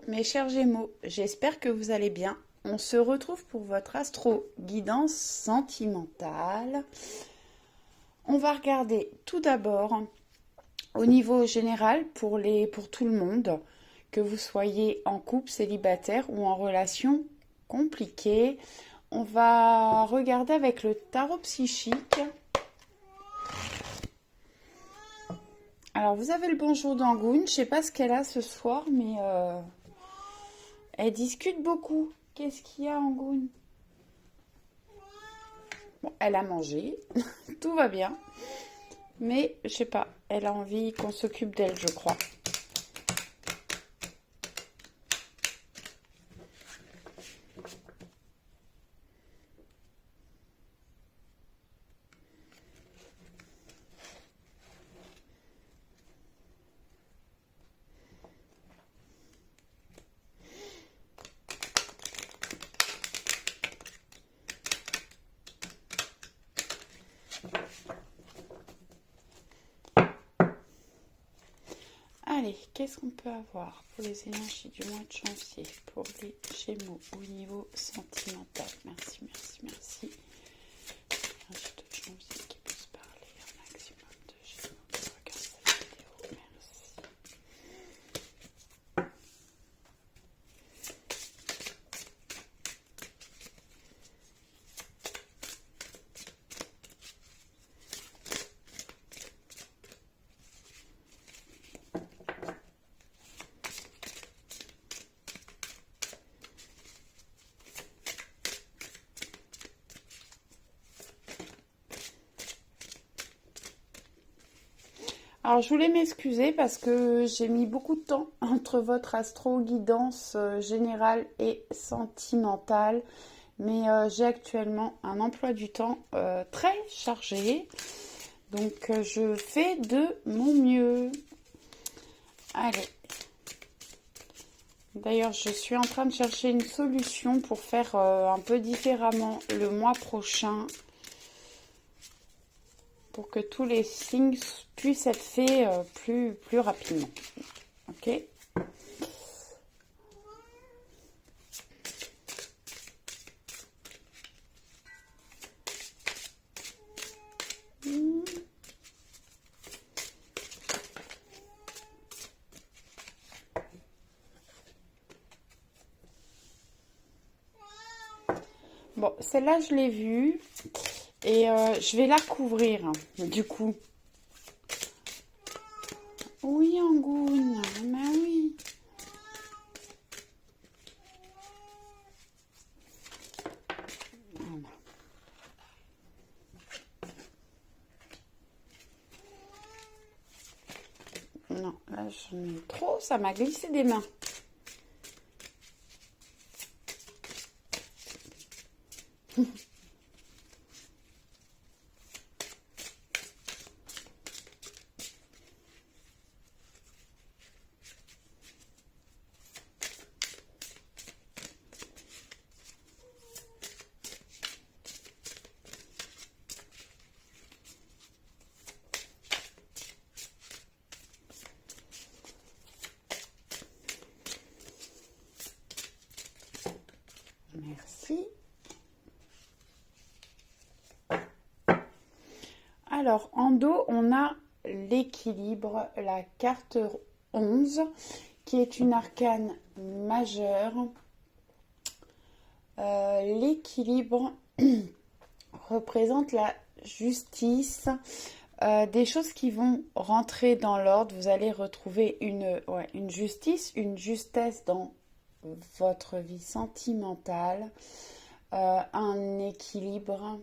Mes chers Gémeaux, j'espère que vous allez bien. On se retrouve pour votre astro guidance sentimentale. On va regarder tout d'abord au niveau général pour tout le monde, que vous soyez en couple, célibataire ou en relation compliquée. On va regarder avec le tarot psychique. Alors, vous avez le bonjour d'Angoune. Je ne sais pas ce qu'elle a ce soir, mais elle discute beaucoup. Qu'est-ce qu'il y a, Angoune? Bon, elle a mangé. Tout va bien. Mais, je sais pas. Elle a envie qu'on s'occupe d'elle, je crois. Allez, qu'est-ce qu'on peut avoir pour les énergies du mois de janvier, pour les Gémeaux au niveau sentimental? Merci, merci, merci. Énergie de janvier qui puisse parler un maximum de Gémeaux qui regardent cette vidéo. Merci. Alors, je voulais m'excuser parce que j'ai mis beaucoup de temps entre votre astro-guidance générale et sentimentale. Mais j'ai actuellement un emploi du temps très chargé. Donc, je fais de mon mieux. Allez. D'ailleurs, je suis en train de chercher une solution pour faire un peu différemment le mois prochain, pour que tous les signes puissent être faits plus rapidement. Ok? Bon, celle-là, je l'ai vue et je vais la couvrir, du coup. Oui, Angoune, mais oui. Voilà. Non, là, j'en ai trop, ça m'a glissé des mains. Merci. Alors, en dos, on a l'équilibre, la carte 11, qui est une arcane majeure. L'équilibre représente la justice, des choses qui vont rentrer dans l'ordre. Vous allez retrouver une justice, une justesse dans votre vie sentimentale, un équilibre.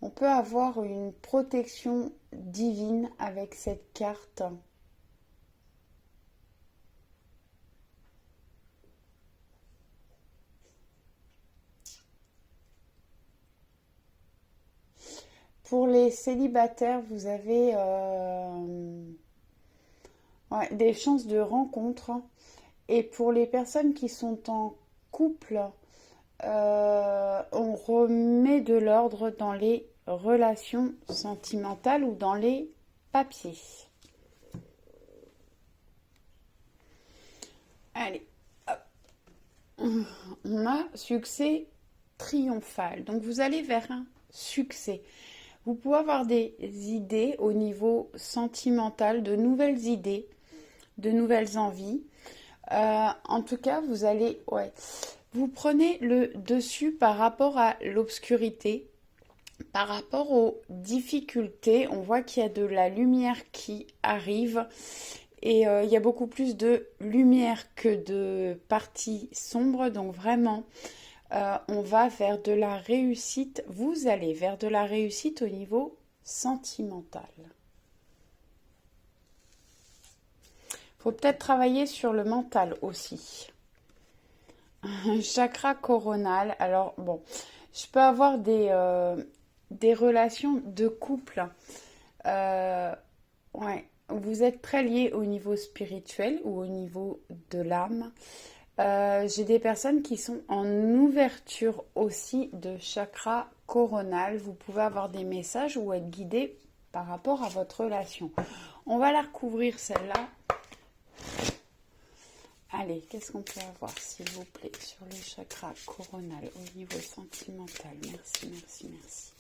On peut avoir une protection divine avec cette carte. Pour les célibataires, vous avez des chances de rencontre. Et pour les personnes qui sont en couple, on remet de l'ordre dans les relations sentimentales ou dans les papiers. Allez, hop. On a succès triomphal. Donc vous allez vers un succès. Vous pouvez avoir des idées au niveau sentimental, de nouvelles idées, de nouvelles envies. En tout cas, vous allez, vous prenez le dessus par rapport à l'obscurité, par rapport aux difficultés. On voit qu'il y a de la lumière qui arrive et il y a beaucoup plus de lumière que de parties sombres. Donc vraiment, on va vers de la réussite. Vous allez vers de la réussite au niveau sentimental. Faut peut-être travailler sur le mental aussi. Chakra coronal. Alors bon, je peux avoir des relations de couple. Vous êtes très liés au niveau spirituel ou au niveau de l'âme. J'ai des personnes qui sont en ouverture aussi de chakra coronal. Vous pouvez avoir des messages ou être guidé par rapport à votre relation. On va la recouvrir celle-là. Allez, qu'est-ce qu'on peut avoir, s'il vous plaît, sur le chakra coronal au niveau sentimental? Merci, merci, merci.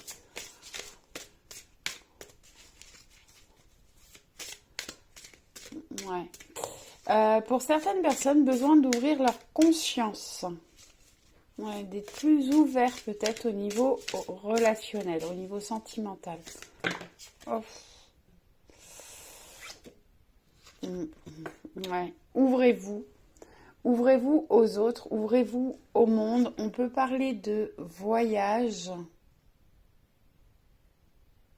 Pour certaines personnes, besoin d'ouvrir leur conscience. D'être plus ouvert peut-être au niveau relationnel, au niveau sentimental. Ouvrez-vous. Ouvrez-vous aux autres, ouvrez-vous au monde. On peut parler de voyage.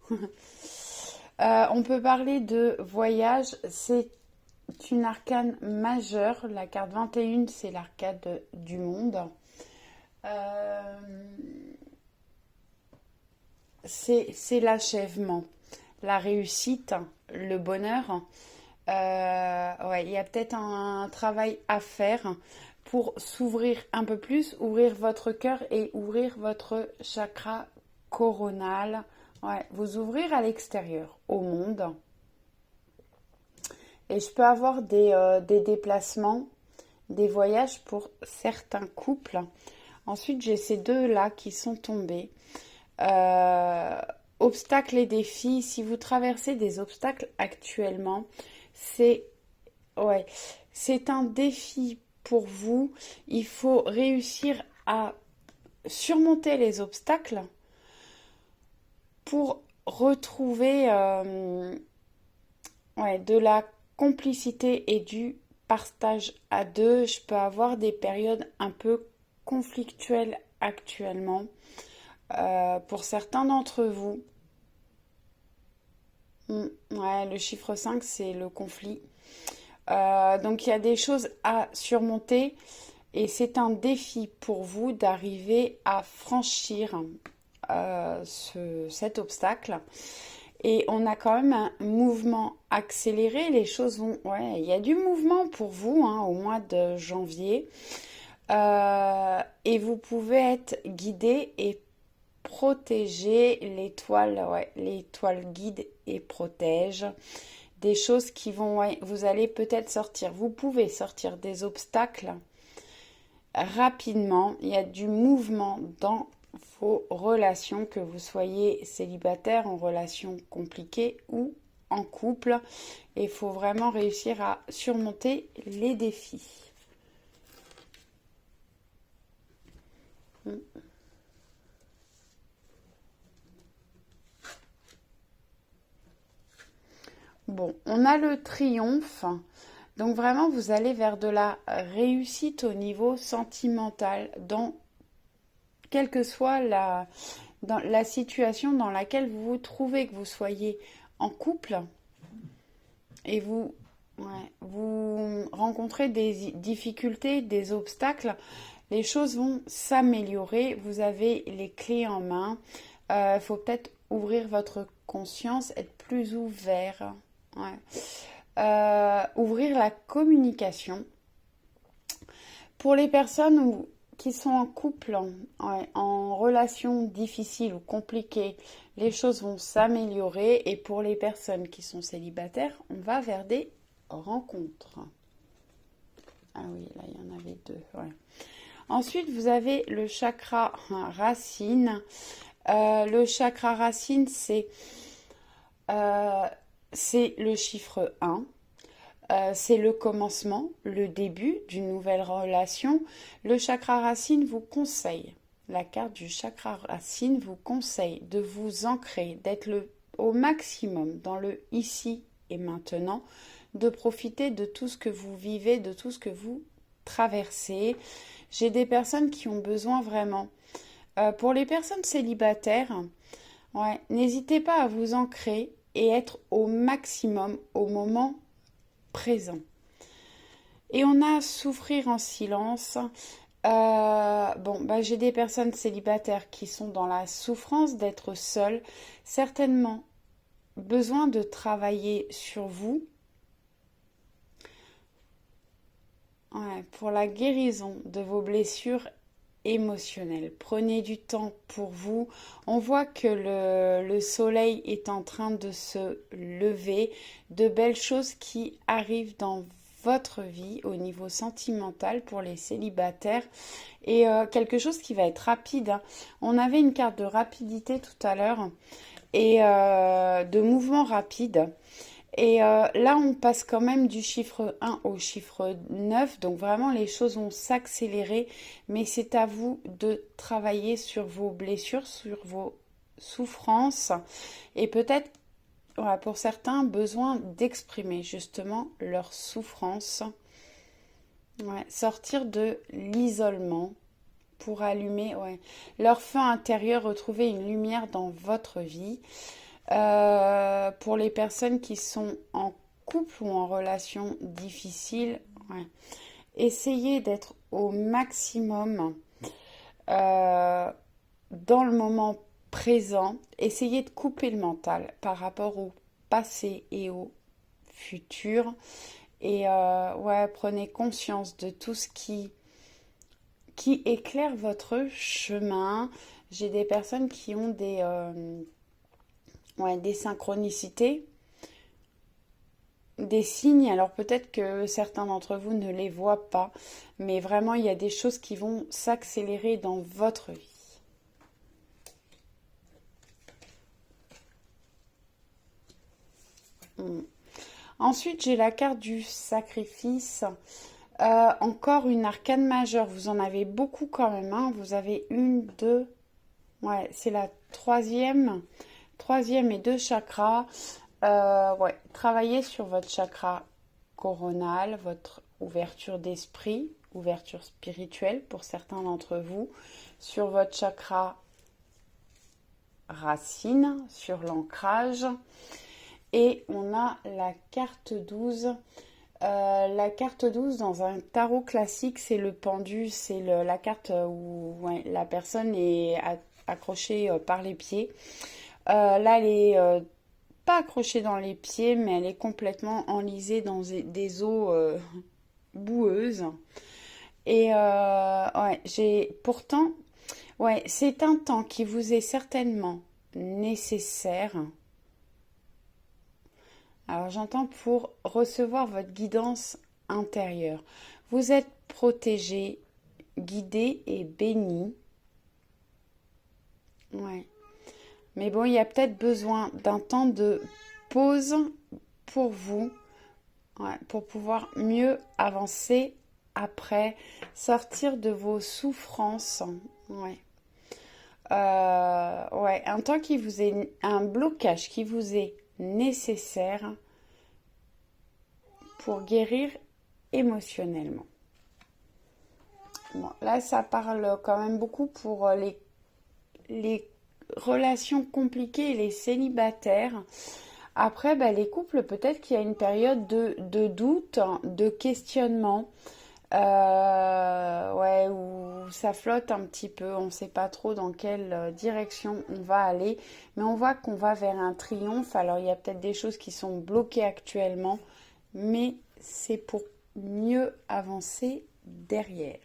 On peut parler de voyage. C'est une arcane majeure. La carte 21, c'est l'arcade du monde. C'est l'achèvement, la réussite, le bonheur. Il y a peut-être un travail à faire pour s'ouvrir un peu plus, ouvrir votre cœur et ouvrir votre chakra coronal. Vous ouvrir à l'extérieur, au monde. Et je peux avoir des déplacements, des voyages pour certains couples. Ensuite, j'ai ces deux-là qui sont tombés. Obstacles et défis. Si vous traversez des obstacles actuellement, c'est un défi pour vous. Il faut réussir à surmonter les obstacles pour retrouver de la complicité et du partage à deux. Je peux avoir des périodes un peu conflictuelles actuellement. Pour certains d'entre vous, le chiffre 5, c'est le conflit. Donc il y a des choses à surmonter et c'est un défi pour vous d'arriver à franchir cet obstacle. Et on a quand même un mouvement accéléré. Les choses vont... il y a du mouvement pour vous au mois de janvier. Et vous pouvez être guidé et protéger. L'étoile guide et protège. Des choses qui vont... vous allez peut-être sortir. Vous pouvez sortir des obstacles rapidement. Il y a du mouvement dans vos relations, que vous soyez célibataire, en relation compliquée ou en couple. Et il faut vraiment réussir à surmonter les défis. Bon, on a le triomphe. Donc vraiment, vous allez vers de la réussite au niveau sentimental, dans quelle que soit la situation dans laquelle vous vous trouvez, que vous soyez en couple et vous rencontrez des difficultés, des obstacles, les choses vont s'améliorer. Vous avez les clés en main. Il faut peut-être ouvrir votre conscience, être plus ouvert. Ouvrir la communication. Pour les personnes où qui sont en couple, ouais, en relation difficile ou compliquée, les choses vont s'améliorer. Et pour les personnes qui sont célibataires, on va vers des rencontres. Ah oui, là, il y en avait deux. Ouais. Ensuite, vous avez le chakra racine. Le chakra racine, c'est le chiffre 1. C'est le commencement, le début d'une nouvelle relation. Le chakra racine vous conseille, la carte du chakra racine vous conseille de vous ancrer, d'être au maximum dans le ici et maintenant, de profiter de tout ce que vous vivez, de tout ce que vous traversez. J'ai des personnes qui ont besoin vraiment. Pour les personnes célibataires, ouais, n'hésitez pas à vous ancrer et être au maximum au moment présent. Et on a souffrir en silence. J'ai des personnes célibataires qui sont dans la souffrance d'être seules, certainement besoin de travailler sur vous, ouais, pour la guérison de vos blessures émotionnelles. Prenez du temps pour vous. On voit que le soleil est en train de se lever, de belles choses qui arrivent dans votre vie au niveau sentimental pour les célibataires et quelque chose qui va être rapide, hein. On avait une carte de rapidité tout à l'heure et de mouvement rapide. Et là, on passe quand même du chiffre 1 au chiffre 9. Donc vraiment, les choses vont s'accélérer. Mais c'est à vous de travailler sur vos blessures, sur vos souffrances. Et peut-être, ouais, pour certains, besoin d'exprimer justement leur souffrance. Ouais, sortir de l'isolement pour allumer, ouais, leur feu intérieur, retrouver une lumière dans votre vie. Pour les personnes qui sont en couple ou en relation difficile, ouais, essayez d'être au maximum dans le moment présent. Essayez de couper le mental par rapport au passé et au futur. Et ouais, prenez conscience de tout ce qui éclaire votre chemin. J'ai des personnes qui ont des synchronicités, des signes. Alors peut-être que certains d'entre vous ne les voient pas, mais vraiment il y a des choses qui vont s'accélérer dans votre vie. Ensuite, j'ai la carte du sacrifice. Encore une arcane majeure. Vous en avez beaucoup quand même, hein. Vous avez une, deux... Ouais, c'est la troisième et deux chakras. Ouais, travaillez sur votre chakra coronal, votre ouverture d'esprit, ouverture spirituelle pour certains d'entre vous, sur votre chakra racine, sur l'ancrage. Et on a la carte 12. La carte 12 dans un tarot classique, c'est le pendu, c'est la carte où ouais, la personne est accrochée par les pieds. Là, elle est pas accrochée dans les pieds, mais elle est complètement enlisée dans des eaux boueuses. Et ouais, pourtant, ouais, c'est un temps qui vous est certainement nécessaire. Alors j'entends pour recevoir votre guidance intérieure. Vous êtes protégé, guidé et béni. Ouais. Mais bon, il y a peut-être besoin d'un temps de pause pour vous, ouais, pour pouvoir mieux avancer après, sortir de vos souffrances. Ouais. Ouais, un temps qui vous est, un blocage qui vous est nécessaire pour guérir émotionnellement. Bon, là, ça parle quand même beaucoup pour les relations compliquées et les célibataires. Après, les couples, peut-être qu'il y a une période de doute, de questionnement, ouais, où ça flotte un petit peu, on ne sait pas trop dans quelle direction on va aller, mais on voit qu'on va vers un triomphe. Alors il y a peut-être des choses qui sont bloquées actuellement, mais c'est pour mieux avancer derrière.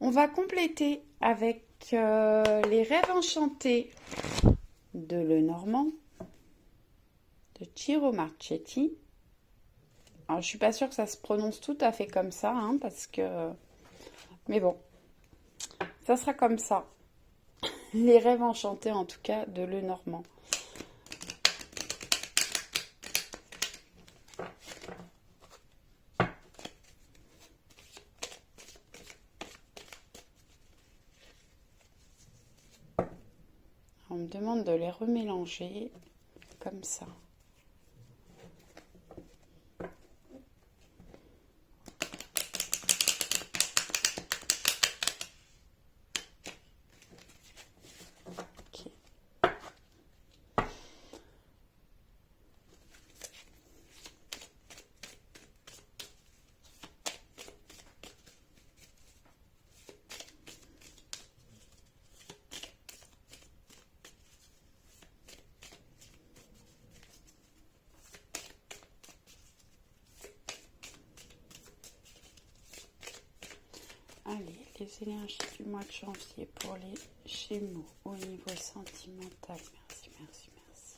On va compléter avec les rêves enchantés de Lenormand, de Ciro Marchetti. Alors, je suis pas sûre que ça se prononce tout à fait comme ça, hein, parce que... Mais bon, ça sera comme ça. Les rêves enchantés, en tout cas, de Lenormand. On me demande de les remélanger comme ça. Ok. Allez, les énergies du mois de janvier pour les Gémeaux au niveau sentimental. Merci, merci, merci.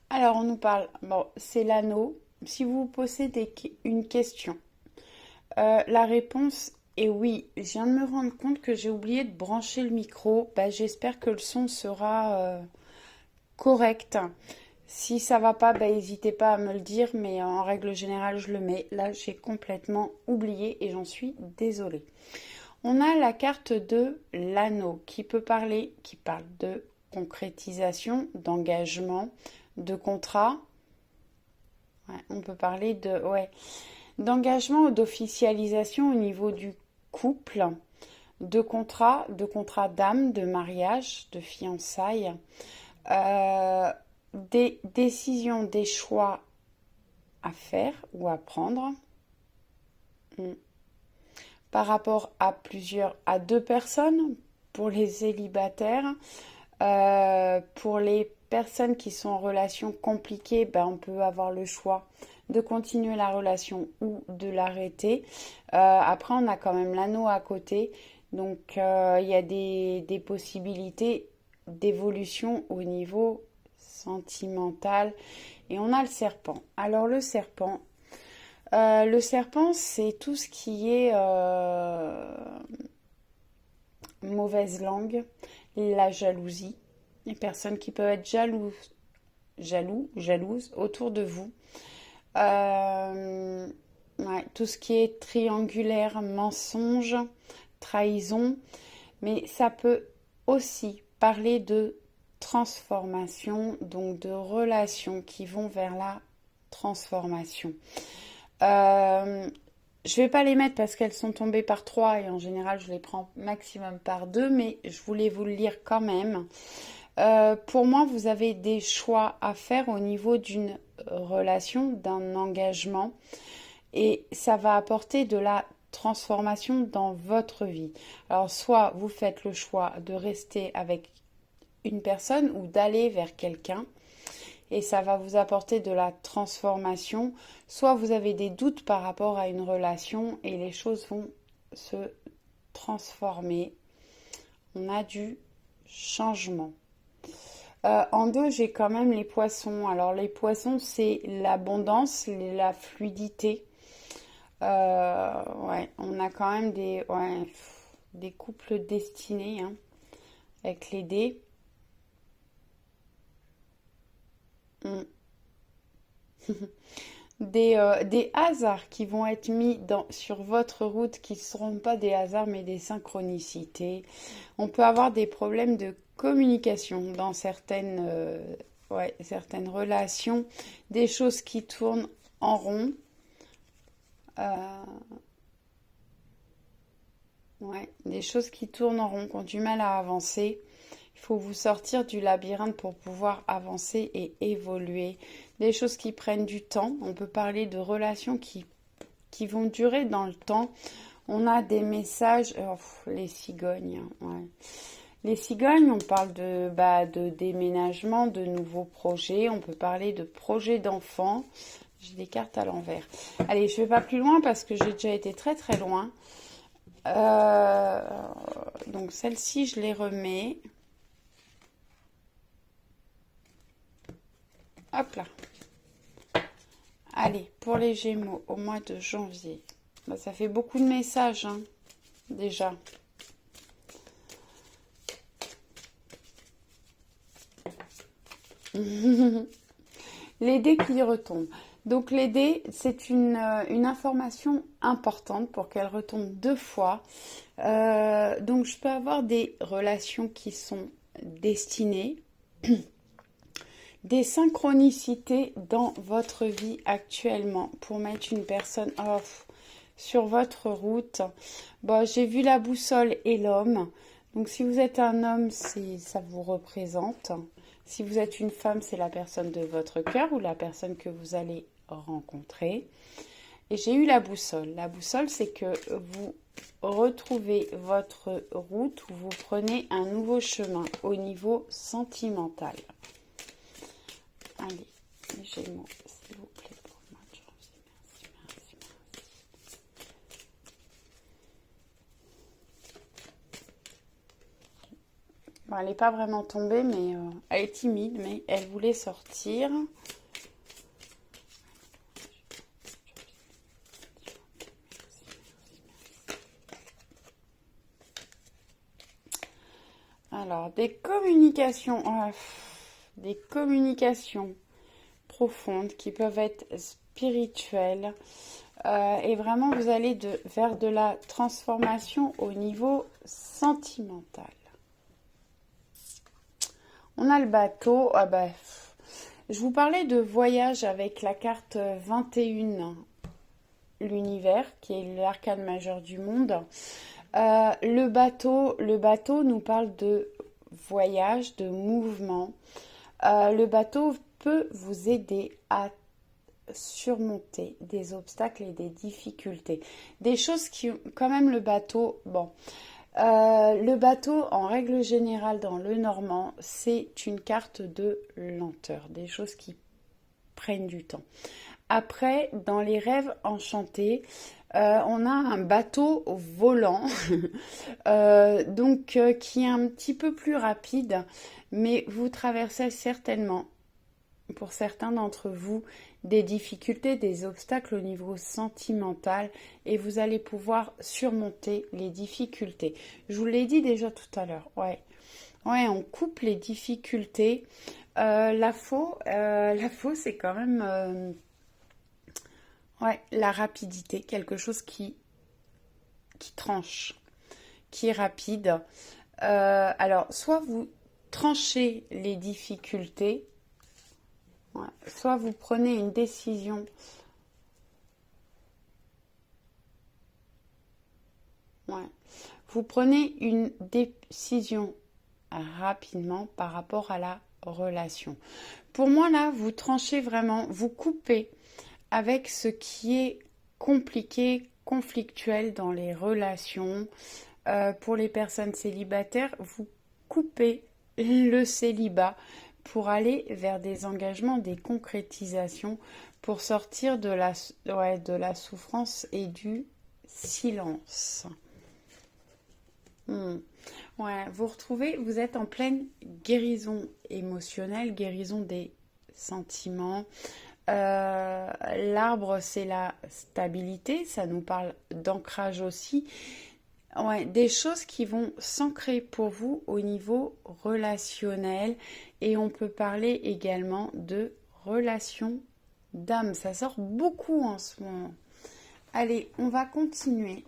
Alors, on nous parle, bon, c'est l'anneau. Si vous posez une question, la réponse est oui. Je viens de me rendre compte que j'ai oublié de brancher le micro. Bah, j'espère que le son sera correct. Si ça va pas, bah, n'hésitez pas à me le dire, mais en règle générale, je le mets. Là, j'ai complètement oublié et j'en suis désolée. On a la carte de l'anneau qui parle de concrétisation, d'engagement, de contrat. Ouais, on peut parler d'engagement ou d'officialisation au niveau du couple, de contrat d'âme, de mariage, de fiançailles, des décisions, des choix à faire ou à prendre par rapport à deux personnes, pour les célibataires, pour les personnes qui sont en relation compliquée, ben, on peut avoir le choix de continuer la relation ou de l'arrêter. Après, on a quand même l'anneau à côté. Donc, il y a des possibilités d'évolution au niveau sentimental. Et on a le serpent. Alors, le serpent, c'est tout ce qui est mauvaise langue, la jalousie. Les personnes qui peuvent être jalouses autour de vous. Tout ce qui est triangulaire, mensonge, trahison. Mais ça peut aussi parler de transformation, donc de relations qui vont vers la transformation. Je vais pas les mettre parce qu'elles sont tombées par 3 et en général je les prends maximum par 2, mais je voulais vous le lire quand même. Pour moi, vous avez des choix à faire au niveau d'une relation, d'un engagement, et ça va apporter de la transformation dans votre vie. Alors, soit vous faites le choix de rester avec une personne ou d'aller vers quelqu'un, et ça va vous apporter de la transformation, soit vous avez des doutes par rapport à une relation et les choses vont se transformer. On a du changement. En 2, j'ai quand même les poissons. Alors les poissons, c'est l'abondance, la fluidité. On a quand même des couples destinés, hein, avec les dés. Des hasards qui vont être mis sur votre route, qui ne seront pas des hasards mais des synchronicités. On peut avoir des problèmes de communication dans certaines relations, des choses qui tournent en rond. Des choses qui tournent en rond, qui ont du mal à avancer. Il faut vous sortir du labyrinthe pour pouvoir avancer et évoluer. Des choses qui prennent du temps. On peut parler de relations qui vont durer dans le temps. On a des messages, les cigognes, ouais. Les cigognes, on parle de déménagement, de nouveaux projets, on peut parler de projets d'enfants. J'ai des cartes à l'envers. Allez, je ne vais pas plus loin parce que j'ai déjà été très très loin. Donc celle-ci, je les remets. Hop là. Allez, pour les Gémeaux, au mois de janvier. Ça fait beaucoup de messages, hein, déjà. Les dés qui retombent. Donc les dés, c'est une information importante pour qu'elle retombe 2 fois. Donc je peux avoir des relations qui sont destinées, des synchronicités dans votre vie actuellement pour mettre une personne sur votre route. Bon, j'ai vu la boussole et l'homme. Donc si vous êtes un homme, ça vous représente. Si vous êtes une femme, c'est la personne de votre cœur ou la personne que vous allez rencontrer. Et j'ai eu la boussole. La boussole, c'est que vous retrouvez votre route ou vous prenez un nouveau chemin au niveau sentimental. Allez, les Gémeaux, s'il vous plaît, pour le mois de janvier. Merci. Bon, elle n'est pas vraiment tombée, mais elle est timide, mais elle voulait sortir. Alors, des communications profondes qui peuvent être spirituelles. Et vraiment, vous allez vers de la transformation au niveau sentimental. On a le bateau. Je vous parlais de voyage avec la carte 21, l'univers, qui est l'arcane majeur du monde. Le bateau nous parle de voyage, de mouvement. Le bateau peut vous aider à surmonter des obstacles et des difficultés. Des choses qui, quand même, le bateau, le bateau, en règle générale, dans le normand, c'est une carte de lenteur, des choses qui prennent du temps. Après, dans les rêves enchantés, on a un bateau volant, qui est un petit peu plus rapide, mais vous traversez certainement, pour certains d'entre vous, des difficultés, des obstacles au niveau sentimental et vous allez pouvoir surmonter les difficultés. Je vous l'ai dit déjà tout à l'heure, ouais, on coupe les difficultés. La faux, c'est quand même la rapidité, quelque chose qui tranche, qui est rapide. Alors, soit vous tranchez les difficultés, soit vous prenez une décision. Vous prenez une décision rapidement par rapport à la relation. Pour moi, là, vous tranchez vraiment, vous coupez avec ce qui est compliqué, conflictuel dans les relations. Pour les personnes célibataires, vous coupez le célibat pour aller vers des engagements, des concrétisations, pour sortir de la souffrance et du silence. Vous retrouvez, vous êtes en pleine guérison émotionnelle, guérison des sentiments. L'arbre, c'est la stabilité, ça nous parle d'ancrage aussi. Des choses qui vont s'ancrer pour vous au niveau relationnel et on peut parler également de relations d'âme. Ça sort beaucoup en ce moment. Allez, on va continuer.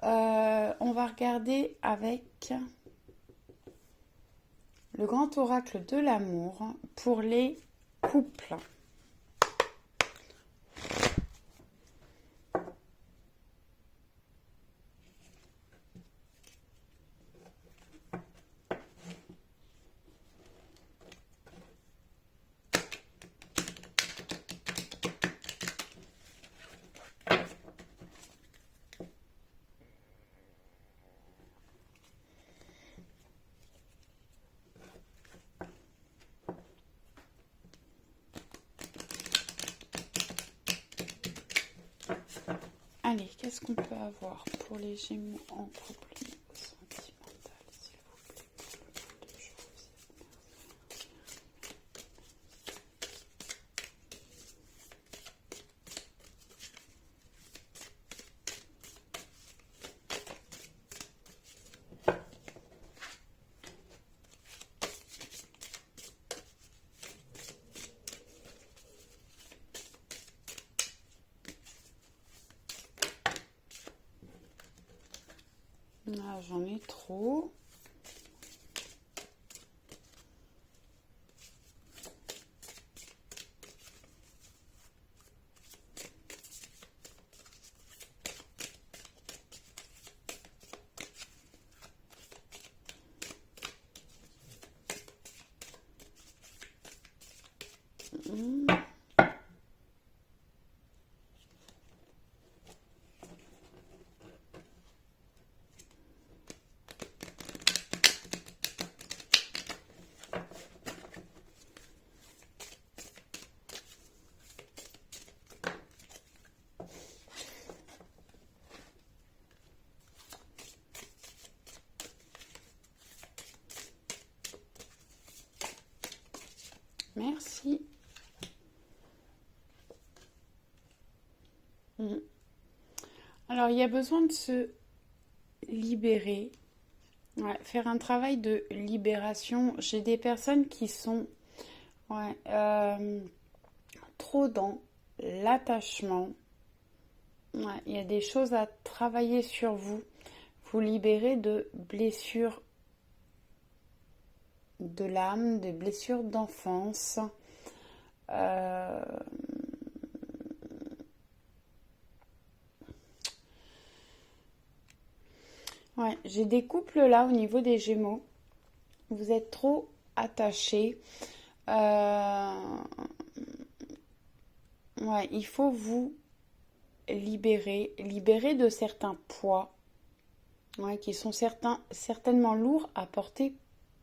On va regarder avec le grand oracle de l'amour pour les couples. Allez, qu'est-ce qu'on peut avoir pour les Gémeaux en couple au niveau sentimental, s'il vous plaît, pour le mois de janvier. Ah, j'en ai trop. Merci. Alors, il y a besoin de se libérer, ouais, faire un travail de libération. J'ai des personnes qui sont ouais, trop dans l'attachement. Ouais, il y a des choses à travailler sur vous. Vous libérer de blessures de l'âme, des blessures d'enfance. Ouais, j'ai des couples là au niveau des Gémeaux. Vous êtes trop attachés. Ouais, il faut vous libérer de certains poids, ouais, qui sont certainement lourds à porter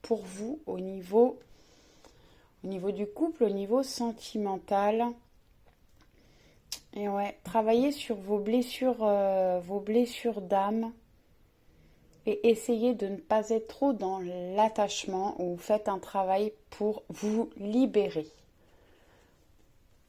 pour vous au niveau du couple, au niveau sentimental. Et ouais, travailler sur vos blessures d'âme et essayez de ne pas être trop dans l'attachement ou faites un travail pour vous libérer.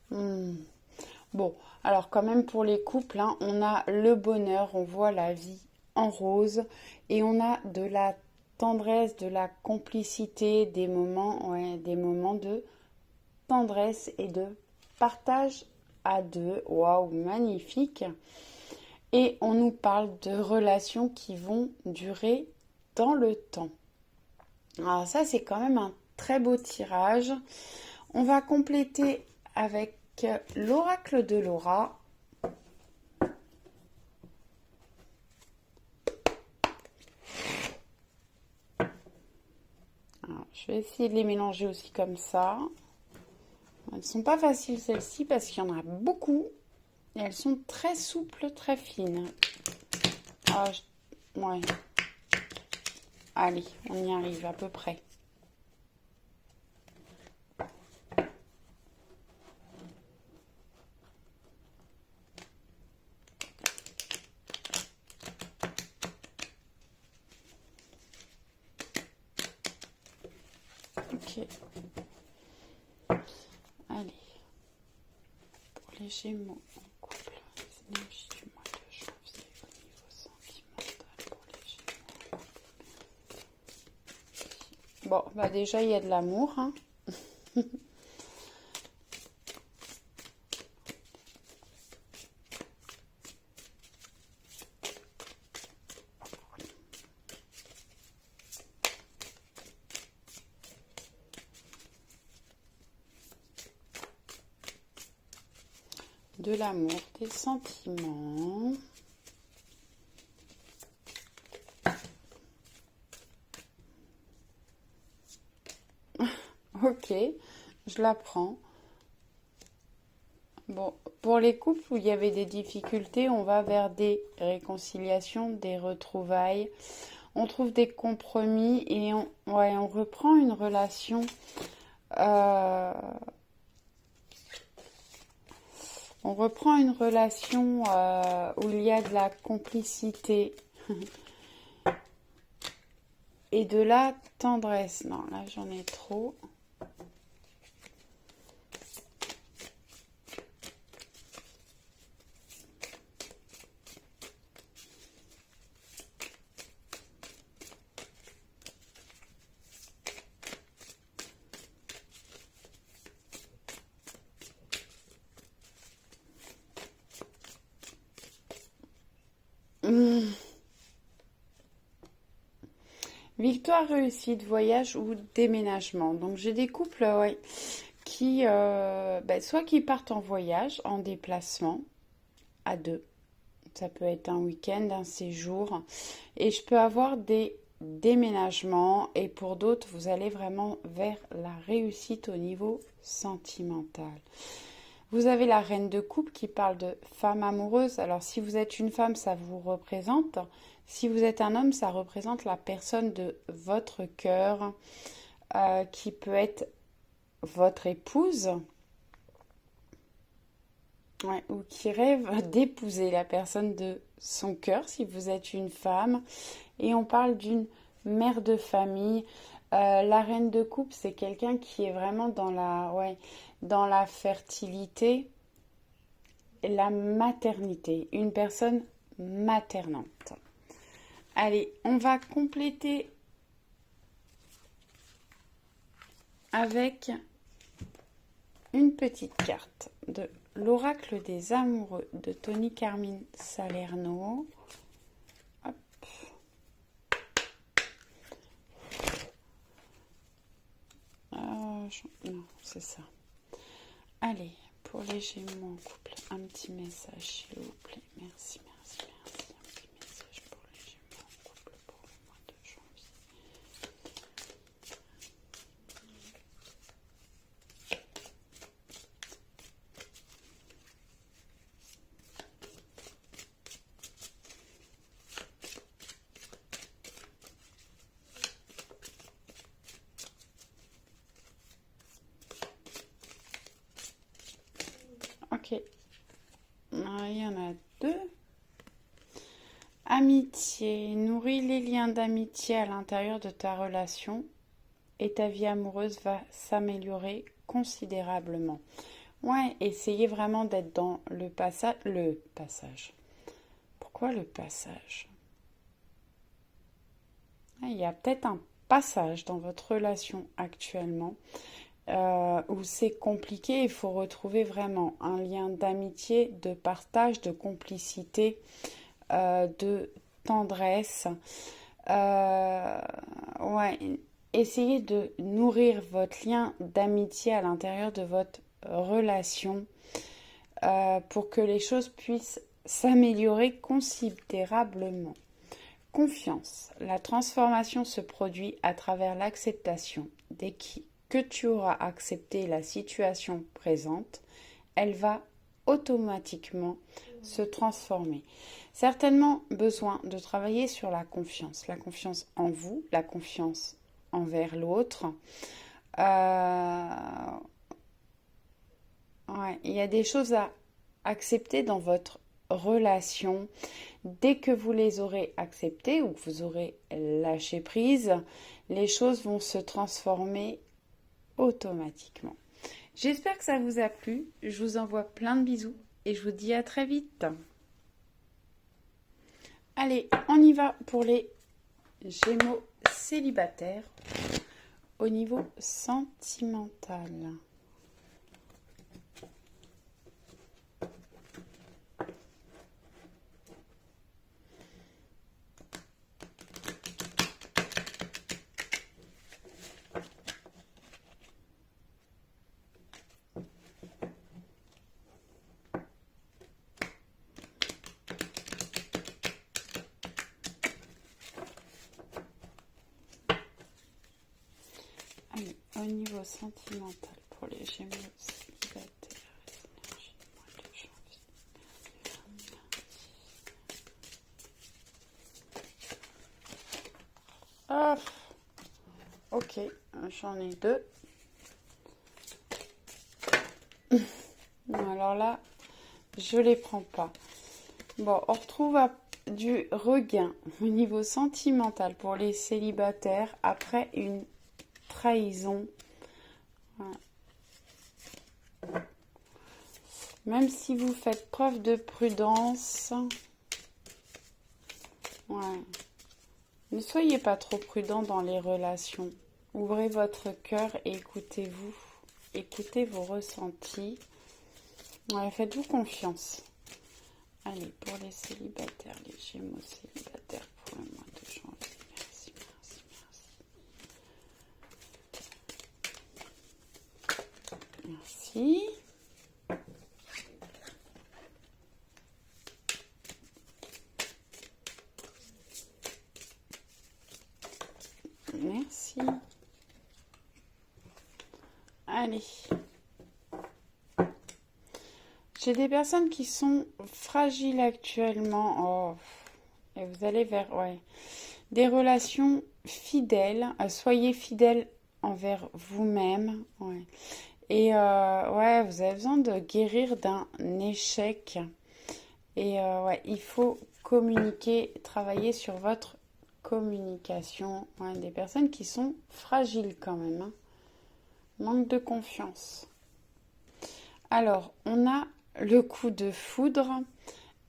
Bon, alors quand même pour les couples, hein, on a le bonheur, on voit la vie en rose et on a de la tendresse, de la complicité, des moments de tendresse et de partage à deux. Waouh, magnifique. Et on nous parle de relations qui vont durer dans le temps. Alors ça, c'est quand même un très beau tirage. On va compléter avec l'oracle de Laura. Alors, je vais essayer de les mélanger aussi comme ça. Elles ne sont pas faciles celles-ci parce qu'il y en a beaucoup. Et elles sont très souples, très fines. Ah, ouais. Allez, on y arrive à peu près. Ok. Allez. Pour les Gémeaux en couple, les énergies du mois de janvier au niveau sentimental pour les Gémeaux. Bon, bah déjà, il y a de l'amour, hein. De l'amour, des sentiments. Ok, je la prends. Bon, pour les couples où il y avait des difficultés, on va vers des réconciliations, des retrouvailles. On trouve des compromis et on reprend une relation On reprend une relation où il y a de la complicité et de la tendresse. Non, là j'en ai trop. Victoire, réussite, voyage ou déménagement. Donc j'ai des couples ouais, qui soit qui partent en voyage, en déplacement à deux. Ça peut être un week-end, un séjour. Et je peux avoir des déménagements. Et pour d'autres, vous allez vraiment vers la réussite au niveau sentimental. Vous avez la reine de coupe qui parle de femme amoureuse. Alors si vous êtes une femme, ça vous représente. Si vous êtes un homme, ça représente la personne de votre cœur qui peut être votre épouse. Ouais, ou qui rêve d'épouser la personne de son cœur si vous êtes une femme. Et on parle d'une mère de famille. La reine de coupe, c'est quelqu'un qui est vraiment dans la fertilité et la maternité. Une personne maternante. Allez, on va compléter avec une petite carte de l'oracle des amoureux de Tony Carmine Salerno. Hop. Non, c'est ça. Allez, pour les Gémeaux en couple, un petit message s'il vous plaît. Merci, merci, merci. Un petit message pour les Gémeaux en couple pour le mois de janvier. Ok, il y en a deux. Amitié, nourris les liens d'amitié à l'intérieur de ta relation et ta vie amoureuse va s'améliorer considérablement. Ouais, essayez vraiment d'être dans le passage. Le passage. Pourquoi le passage? Il y a peut-être un passage dans votre relation actuellement où c'est compliqué. Il faut retrouver vraiment un lien d'amitié, de partage, de complicité, de tendresse. Ouais, essayez de nourrir votre lien d'amitié à l'intérieur de votre relation pour que les choses puissent s'améliorer considérablement. Confiance. La transformation se produit à travers l'acceptation. Dès que tu auras accepté la situation présente, elle va automatiquement se transformer. Certainement besoin de travailler sur la confiance en vous, la confiance envers l'autre. Il y a des choses à accepter dans votre relation. Dès que vous les aurez acceptées ou que vous aurez lâché prise, les choses vont se transformer automatiquement. J'espère que ça vous a plu. Je vous envoie plein de bisous et je vous dis à très vite. Allez, on y va pour les Gémeaux célibataires au niveau sentimental. Allez, au niveau sentimental pour les Gémeaux célibataires, énergie, mois de janvier. Ah, ok, j'en ai deux. Alors là, Je les prends pas. Bon, on retrouve du regain au niveau sentimental pour les célibataires après une trahison. Voilà. Même si vous faites preuve de prudence, ouais. Ne soyez pas trop prudent dans les relations. Ouvrez votre cœur et écoutez-vous. Écoutez vos ressentis. Ouais, faites-vous confiance. Allez, pour les célibataires, les Gémeaux célibataires pour le mois de janvier. Merci, merci, merci. Merci. Merci. Allez. J'ai des personnes qui sont fragiles actuellement. Oh. Et vous allez vers des relations fidèles. Soyez fidèles envers vous-même. Ouais. Et vous avez besoin de guérir d'un échec. Et il faut communiquer, travailler sur votre communication. Ouais, des personnes qui sont fragiles quand même. Hein. Manque de confiance. Alors, on a le coup de foudre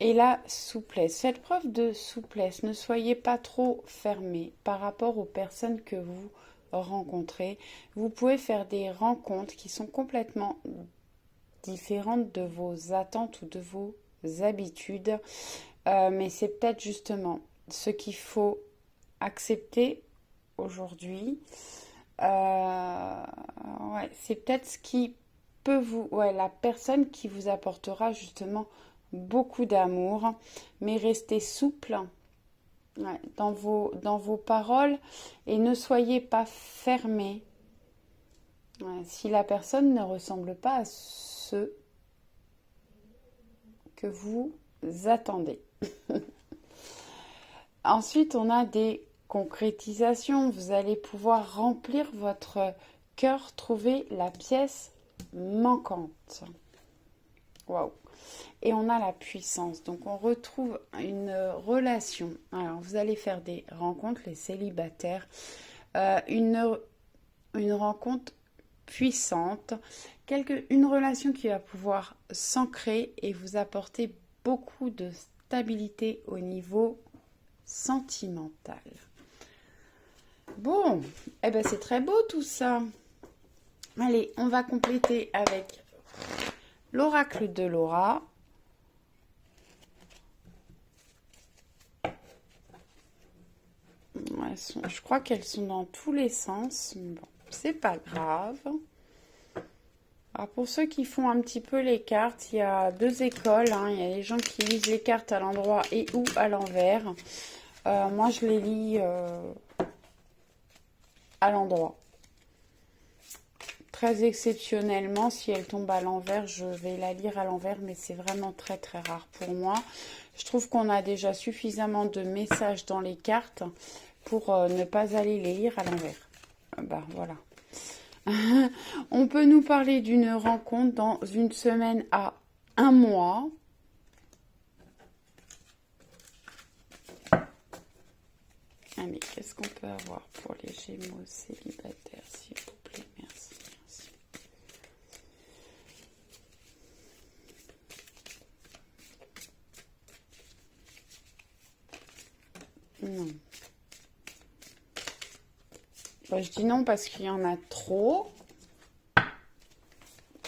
et la souplesse. Faites preuve de souplesse. Ne soyez pas trop fermés par rapport aux personnes que vous rencontrez. Vous pouvez faire des rencontres qui sont complètement différentes de vos attentes ou de vos habitudes. Mais c'est peut-être justement ce qu'il faut accepter aujourd'hui. C'est peut-être ce qui peut la personne qui vous apportera justement beaucoup d'amour, mais restez souple dans vos paroles et ne soyez pas fermés. Si la personne ne ressemble pas à ce que vous attendez. Ensuite, on a des concrétisations. Vous allez pouvoir remplir votre cœur, trouver la pièce manquante. Waouh! Et on a la puissance. Donc, on retrouve une relation. Alors, vous allez faire des rencontres, les célibataires. Une rencontre puissante. Une relation qui va pouvoir s'ancrer et vous apporter beaucoup de stabilité au niveau sentimental. Bon, c'est très beau tout ça. Allez, on va compléter avec l'oracle de Laura. Je crois qu'elles sont dans tous les sens. Bon, c'est pas grave. Alors pour ceux qui font un petit peu les cartes, il y a deux écoles. Il y a les gens qui lisent les cartes à l'endroit et ou à l'envers. Moi, je les lis à l'endroit. Très exceptionnellement, si elle tombe à l'envers, je vais la lire à l'envers, mais c'est vraiment très très rare pour moi. Je trouve qu'on a déjà suffisamment de messages dans les cartes pour ne pas aller les lire à l'envers. Voilà. On peut nous parler d'une rencontre dans une semaine à un mois. Allez, qu'est-ce qu'on peut avoir pour les Gémeaux célibataires, s'il vous plaît? Merci, merci. Non. Je dis non parce qu'il y en a trop.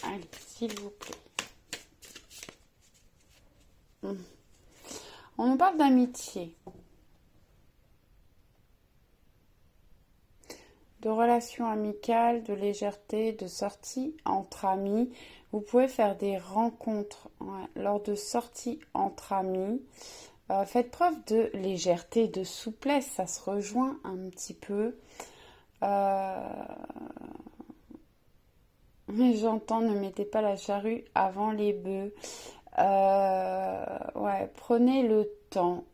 Allez, s'il vous plaît. On nous parle d'amitié. De relations amicales, de légèreté, de sorties entre amis. Vous pouvez faire des rencontres lors de sorties entre amis. Faites preuve de légèreté, de souplesse, ça se rejoint un petit peu. Mais j'entends, ne mettez pas la charrue avant les bœufs. Prenez le temps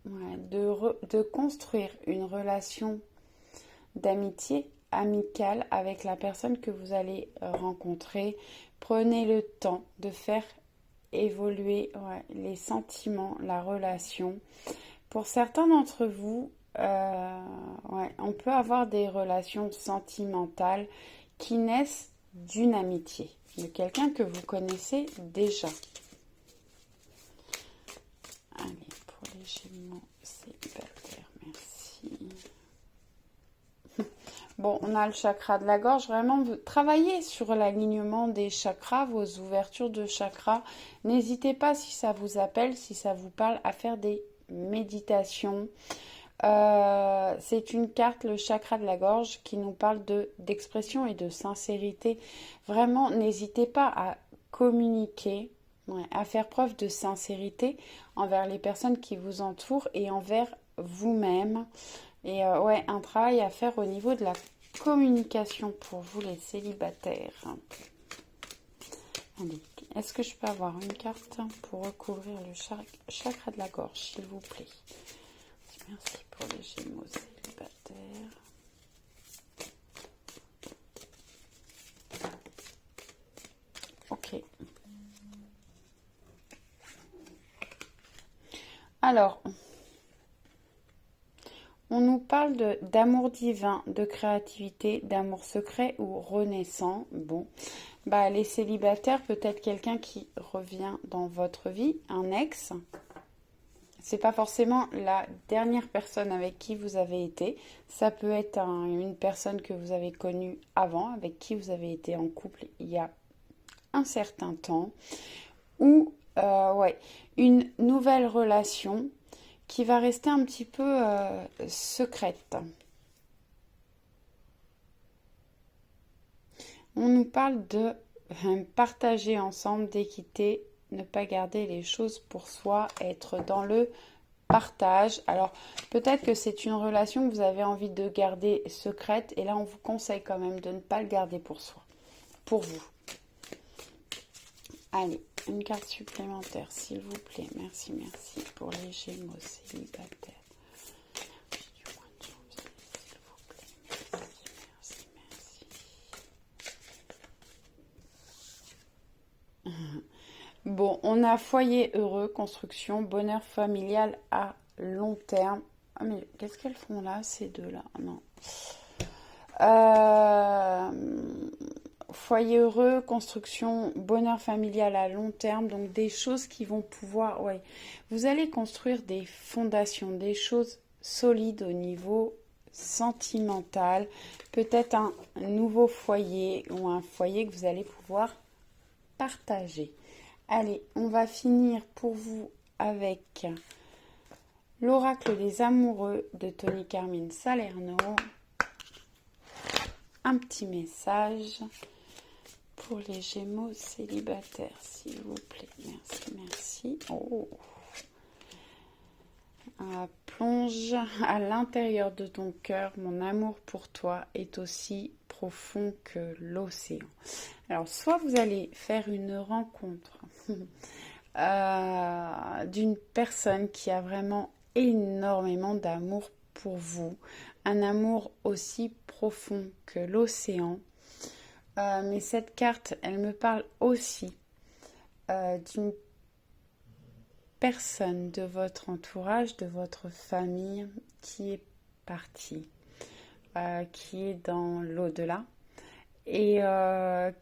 de construire une relation d'amitié amicale avec la personne que vous allez rencontrer Prenez le temps de faire évoluer les sentiments, la relation. Pour certains d'entre vous, on peut avoir des relations sentimentales qui naissent d'une amitié, de quelqu'un que vous connaissez déjà. Allez, pour les Gémeaux célibataires, merci. Bon, on a le chakra de la gorge. Vraiment, vous travaillez sur l'alignement des chakras, vos ouvertures de chakras. N'hésitez pas, si ça vous appelle, si ça vous parle, à faire des méditations. C'est une carte, le chakra de la gorge, qui nous parle d'expression et de sincérité. Vraiment, n'hésitez pas à communiquer, à faire preuve de sincérité envers les personnes qui vous entourent et envers vous-même. Et un travail à faire au niveau de la communication pour vous les célibataires. Allez, est-ce que je peux avoir une carte pour recouvrir le chakra de la gorge, s'il vous plaît? Merci pour les Gémeaux célibataires. Ok. Alors, on nous parle d'amour divin, de créativité, d'amour secret ou renaissant. Bon, les célibataires, peut-être quelqu'un qui revient dans votre vie, un ex. C'est pas forcément la dernière personne avec qui vous avez été. Ça peut être une personne que vous avez connue avant, avec qui vous avez été en couple il y a un certain temps. Ou, une nouvelle relation qui va rester un petit peu secrète. On nous parle de partager ensemble, d'équité, ne pas garder les choses pour soi, être dans le partage. Alors, peut-être que c'est une relation que vous avez envie de garder secrète, et là, on vous conseille quand même de ne pas le garder pour soi, pour vous. Allez, une carte supplémentaire, s'il vous plaît. Merci, merci pour les Gémeaux célibataires. Bon, on a foyer heureux, construction, bonheur familial à long terme. Ah, mais qu'est-ce qu'elles font là, ces deux-là? Non. Foyer heureux, construction, bonheur familial à long terme. Donc, des choses qui vont pouvoir... Vous allez construire des fondations, des choses solides au niveau sentimental. Peut-être un nouveau foyer ou un foyer que vous allez pouvoir partager. Allez, on va finir pour vous avec l'oracle des amoureux de Tony Carmine Salerno. Un petit message pour les Gémeaux célibataires, s'il vous plaît. Merci, merci. Oh. Plonge à l'intérieur de ton cœur. Mon amour pour toi est aussi profond que l'océan. Alors, soit vous allez faire une rencontre d'une personne qui a vraiment énormément d'amour pour vous, un amour aussi profond que l'océan. Mais cette carte, elle me parle aussi d'une personne de votre entourage, de votre famille qui est partie, qui est dans l'au-delà et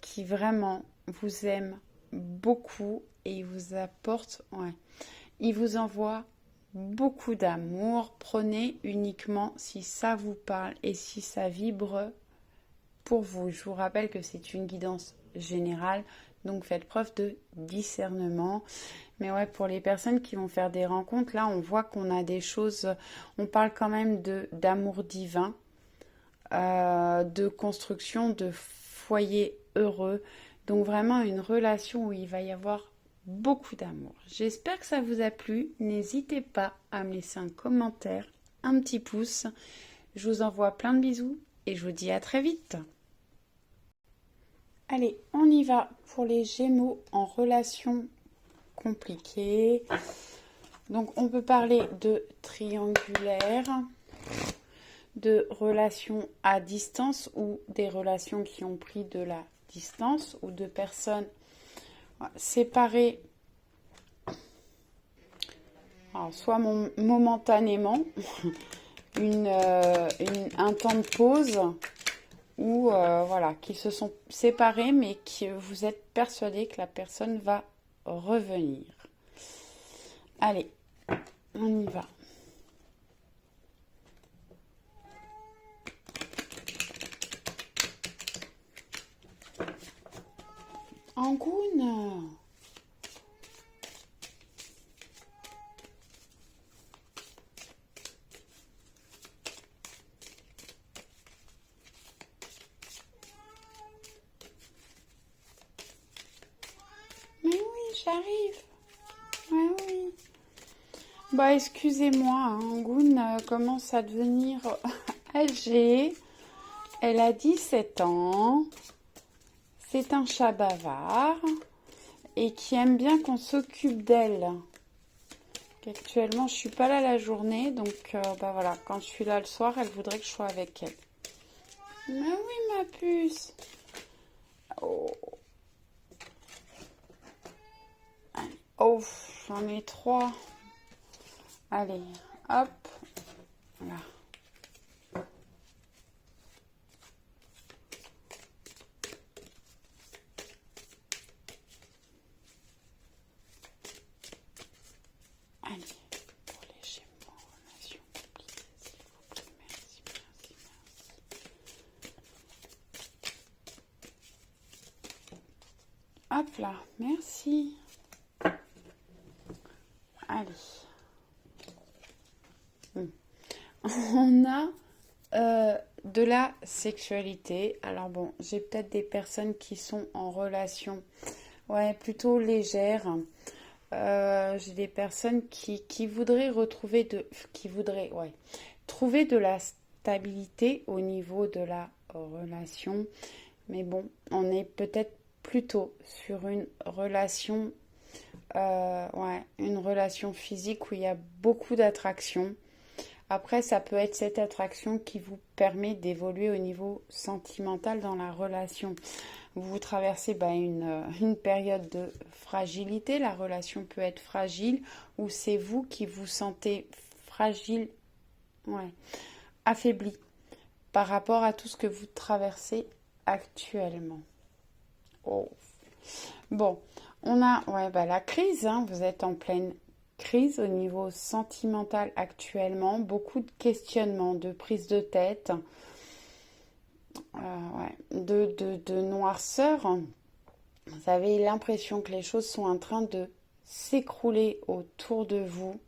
qui vraiment vous aime beaucoup et il vous apporte, il vous envoie beaucoup d'amour. Prenez uniquement si ça vous parle et si ça vibre pour vous. Je vous rappelle que c'est une guidance générale, donc faites preuve de discernement. Mais pour les personnes qui vont faire des rencontres, là on voit qu'on a des choses, on parle quand même d'amour divin, de construction, de foyer heureux. Donc vraiment une relation où il va y avoir beaucoup d'amour. J'espère que ça vous a plu. N'hésitez pas à me laisser un commentaire, un petit pouce. Je vous envoie plein de bisous et je vous dis à très vite. Allez, on y va pour les Gémeaux en relation compliquée. Donc on peut parler de triangulaire, de relations à distance ou des relations qui ont pris de la distance ou de personnes séparées, alors, soit momentanément, un temps de pause, ou voilà, qui se sont séparés, mais que vous êtes persuadé que la personne va revenir. Allez, on y va. Angoune. Mais oui, j'arrive. Ouais, oui. Bah, excusez-moi, hein, Angoune commence à devenir âgée. Elle a 17 ans. C'est un chat bavard et qui aime bien qu'on s'occupe d'elle. Actuellement, je suis pas là la journée, donc bah voilà, quand je suis là le soir, elle voudrait que je sois avec elle. Mais oui, ma puce. Oh, oh, j'en ai 3. Allez, hop, là. Allez, pour les Gémeaux, relation compliquée, s'il vous plaît, merci, merci, merci. Hop là, merci. Allez. On a de la sexualité. Alors bon, j'ai peut-être des personnes qui sont en relation, ouais, plutôt légère. J'ai des personnes qui voudraient trouver de la stabilité au niveau de la relation. Mais bon, on est peut-être plutôt sur une relation, une relation physique où il y a beaucoup d'attraction. Après, ça peut être cette attraction qui vous permet d'évoluer au niveau sentimental dans la relation. Vous traversez une période de fragilité. La relation peut être fragile ou c'est vous qui vous sentez fragile, affaibli par rapport à tout ce que vous traversez actuellement. Oh. Bon, on a la crise, hein, vous êtes en pleine crise au niveau sentimental actuellement, beaucoup de questionnements, de prise de tête, de noirceur. Vous avez l'impression que les choses sont en train de s'écrouler autour de vous.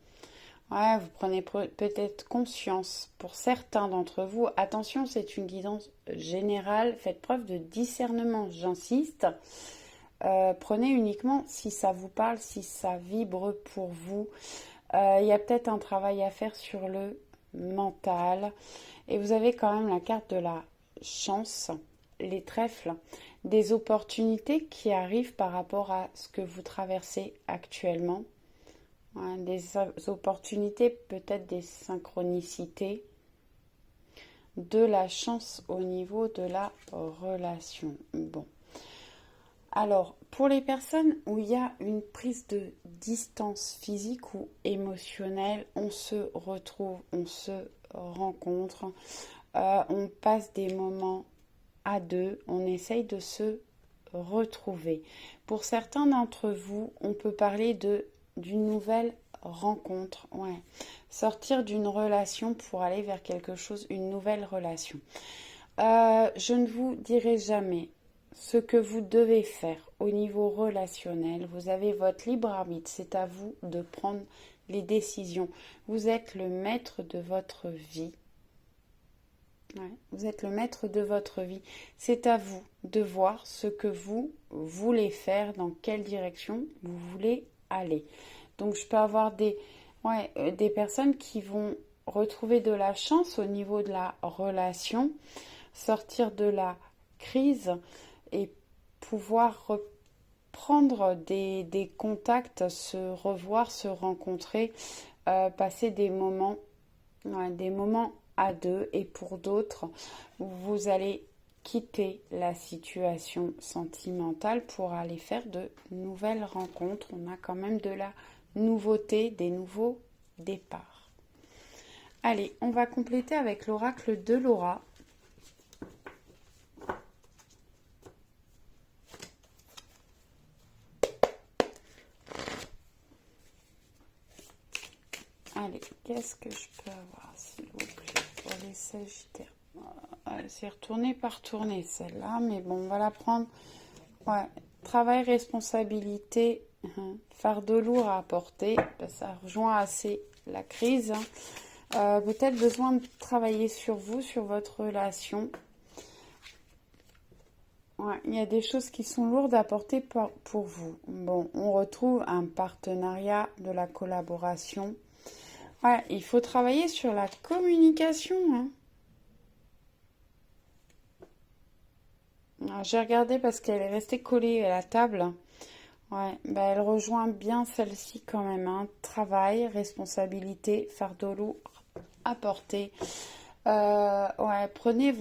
Ouais, vous prenez peut-être conscience pour certains d'entre vous. Attention, c'est une guidance générale. Faites preuve de discernement, j'insiste. Prenez uniquement si ça vous parle, si ça vibre pour vous. Il y a peut-être un travail à faire sur le mental. Et vous avez quand même la carte de la chance, les trèfles, des opportunités qui arrivent par rapport à ce que vous traversez actuellement. Des opportunités, peut-être des synchronicités, de la chance au niveau de la relation. Bon. Alors, pour les personnes où il y a une prise de distance physique ou émotionnelle, on se retrouve, on se rencontre, on passe des moments à deux, on essaye de se retrouver. Pour certains d'entre vous, on peut parler d'une nouvelle rencontre, sortir d'une relation pour aller vers quelque chose, une nouvelle relation. Je ne vous dirai jamais ce que vous devez faire au niveau relationnel. Vous avez votre libre arbitre, c'est à vous de prendre les décisions. Vous êtes le maître de votre vie. Vous êtes le maître de votre vie. C'est à vous de voir ce que vous voulez faire, dans quelle direction vous voulez aller. Donc je peux avoir des personnes qui vont retrouver de la chance au niveau de la relation, sortir de la crise et pouvoir reprendre des contacts, se revoir, se rencontrer, passer des moments à deux. Et pour d'autres, vous allez quitter la situation sentimentale pour aller faire de nouvelles rencontres. On a quand même de la nouveauté, des nouveaux départs. Allez, on va compléter avec l'oracle de Laura. Allez, qu'est-ce que je peux avoir, s'il vous plaît, pour les Sagittaires? C'est retourné par tourner, celle-là, mais bon, on va la prendre. Ouais, travail, responsabilité, fardeau lourd à apporter, ça rejoint assez la crise. Peut-être besoin de travailler sur vous, sur votre relation. Ouais, il y a des choses qui sont lourdes à porter pour vous. Bon, on retrouve un partenariat, de la collaboration. Ouais, il faut travailler sur la communication. J'ai regardé parce qu'elle est restée collée à la table. Ouais, bah elle rejoint bien celle-ci quand même. Travail, responsabilité, fardeau lourd à porter. Ouais, prenez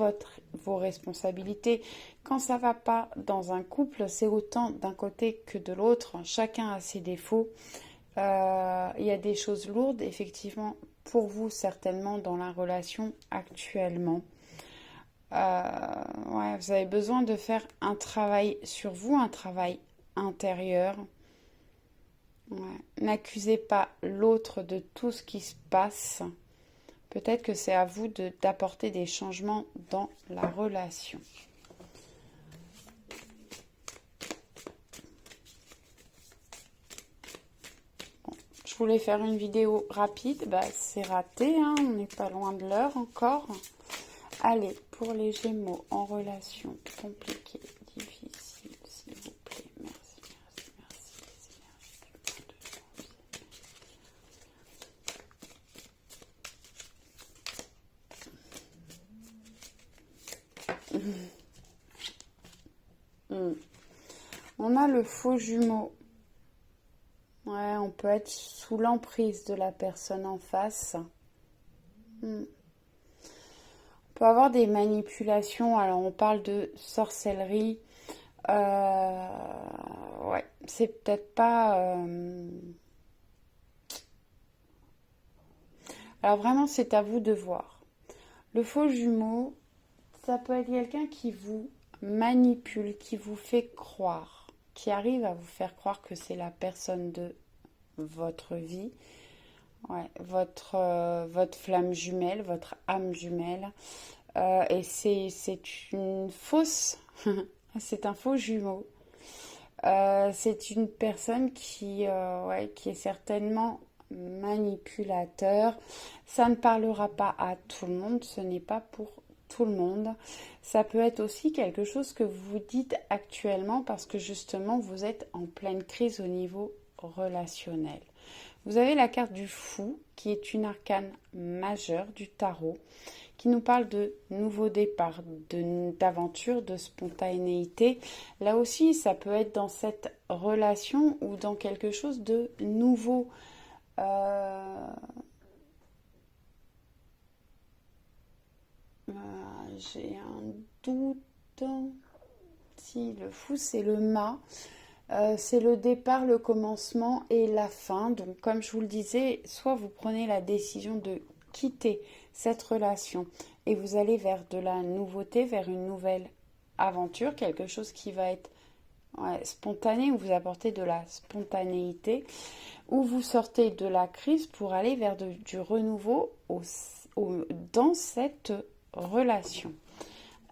vos responsabilités. Quand ça va pas dans un couple, c'est autant d'un côté que de l'autre. Chacun a ses défauts. Il y a des choses lourdes, effectivement, pour vous, certainement, dans la relation actuellement. Ouais, vous avez besoin de faire un travail sur vous, un travail intérieur. Ouais. N'accusez pas l'autre de tout ce qui se passe. Peut-être que c'est à vous d'apporter des changements dans la relation. Bon, je voulais faire une vidéo rapide, bah, c'est raté, on n'est pas loin de l'heure encore. Allez, pour les Gémeaux, en relation compliquée, difficile, s'il vous plaît. Merci, merci, merci. On a le faux jumeau. Ouais, on peut être sous l'emprise de la personne en face. On peut avoir des manipulations. Alors, on parle de sorcellerie. Ouais, c'est peut-être pas... Alors, vraiment, c'est à vous de voir. Le faux jumeau, ça peut être quelqu'un qui vous manipule, qui vous fait croire, qui arrive à vous faire croire que c'est la personne de votre vie. Ouais, votre flamme jumelle, votre âme jumelle. Et c'est une fausse, c'est un faux jumeau. C'est une personne ouais, qui est certainement manipulateur. Ça ne parlera pas à tout le monde, ce n'est pas pour tout le monde. Ça peut être aussi quelque chose que vous dites actuellement parce que justement vous êtes en pleine crise au niveau relationnel. Vous avez la carte du fou, qui est une arcane majeure du tarot, qui nous parle de nouveaux départs, d'aventure, de spontanéité. Là aussi, ça peut être dans cette relation ou dans quelque chose de nouveau. J'ai un doute. Si, le fou, c'est le mât. C'est le départ, le commencement et la fin. Donc, comme je vous le disais, soit vous prenez la décision de quitter cette relation et vous allez vers de la nouveauté, vers une nouvelle aventure, quelque chose qui va être spontané, ou vous apportez de la spontanéité, ou vous sortez de la crise pour aller vers du renouveau dans cette relation.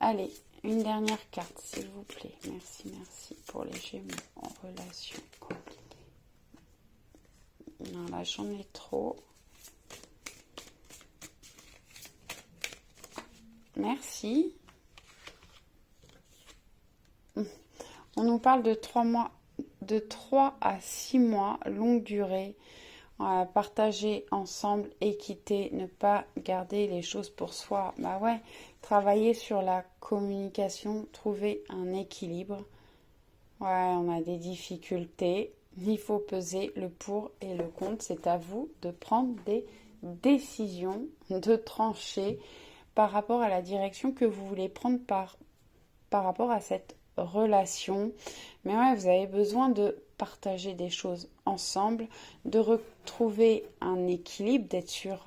Allez, une dernière carte, s'il vous plaît. Merci, merci pour les Gémeaux en relation compliquée. Non, là, j'en ai trop. Merci. On nous parle de 3 mois, de 3 à 6 mois, longue durée. Partager ensemble, équité, ne pas garder les choses pour soi. Bah ouais, travailler sur la communication, trouver un équilibre. Ouais, on a des difficultés. Il faut peser le pour et le contre. C'est à vous de prendre des décisions, de trancher par rapport à la direction que vous voulez prendre par rapport à cette relation. Mais ouais, vous avez besoin de partager des choses ensemble, de retrouver un équilibre, d'être sûr,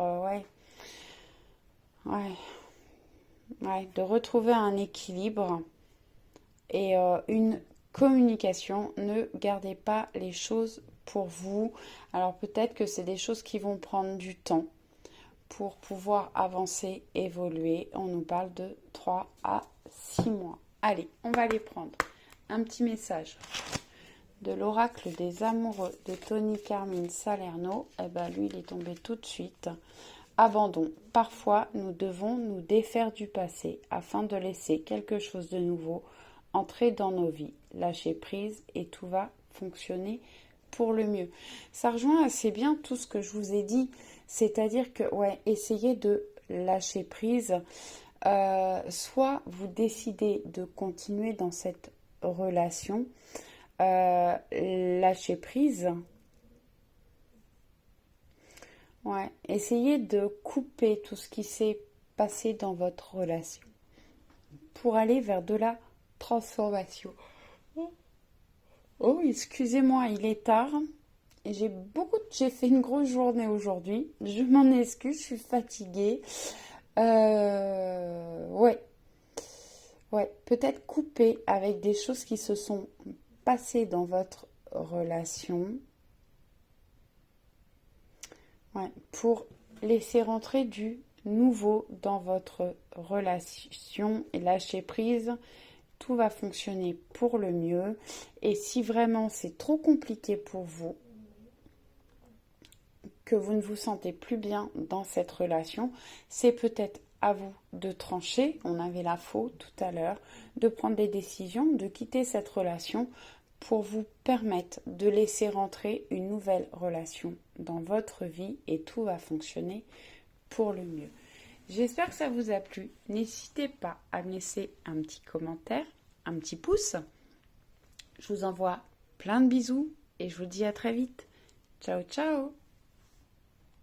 de retrouver un équilibre et une communication. Ne gardez pas les choses pour vous. Alors peut-être que c'est des choses qui vont prendre du temps pour pouvoir avancer, évoluer. On nous parle de 3 à 6 mois. Allez, on va les prendre. Un petit message de l'oracle des amoureux de Tony Carmine Salerno. Eh ben lui, il est tombé tout de suite. Abandon. Parfois, nous devons nous défaire du passé afin de laisser quelque chose de nouveau entrer dans nos vies. Lâcher prise et tout va fonctionner pour le mieux. Ça rejoint assez bien tout ce que je vous ai dit. C'est-à-dire que, essayez de lâcher prise. Soit vous décidez de continuer dans cette relation, lâcher prise. Essayez de couper tout ce qui s'est passé dans votre relation pour aller vers de la transformation. Oh, excusez-moi, il est tard. Et j'ai fait une grosse journée aujourd'hui. Je m'en excuse, je suis fatiguée. Peut-être couper avec des choses qui se sont passées dans votre relation. Pour laisser rentrer du nouveau dans votre relation et lâcher prise. Tout va fonctionner pour le mieux. Et si vraiment c'est trop compliqué pour vous, que vous ne vous sentez plus bien dans cette relation, c'est peut-être à vous de trancher. On avait la faute tout à l'heure, de prendre des décisions, de quitter cette relation pour vous permettre de laisser rentrer une nouvelle relation dans votre vie et tout va fonctionner pour le mieux. J'espère que ça vous a plu. N'hésitez pas à me laisser un petit commentaire, un petit pouce. Je vous envoie plein de bisous et je vous dis à très vite. Ciao, ciao!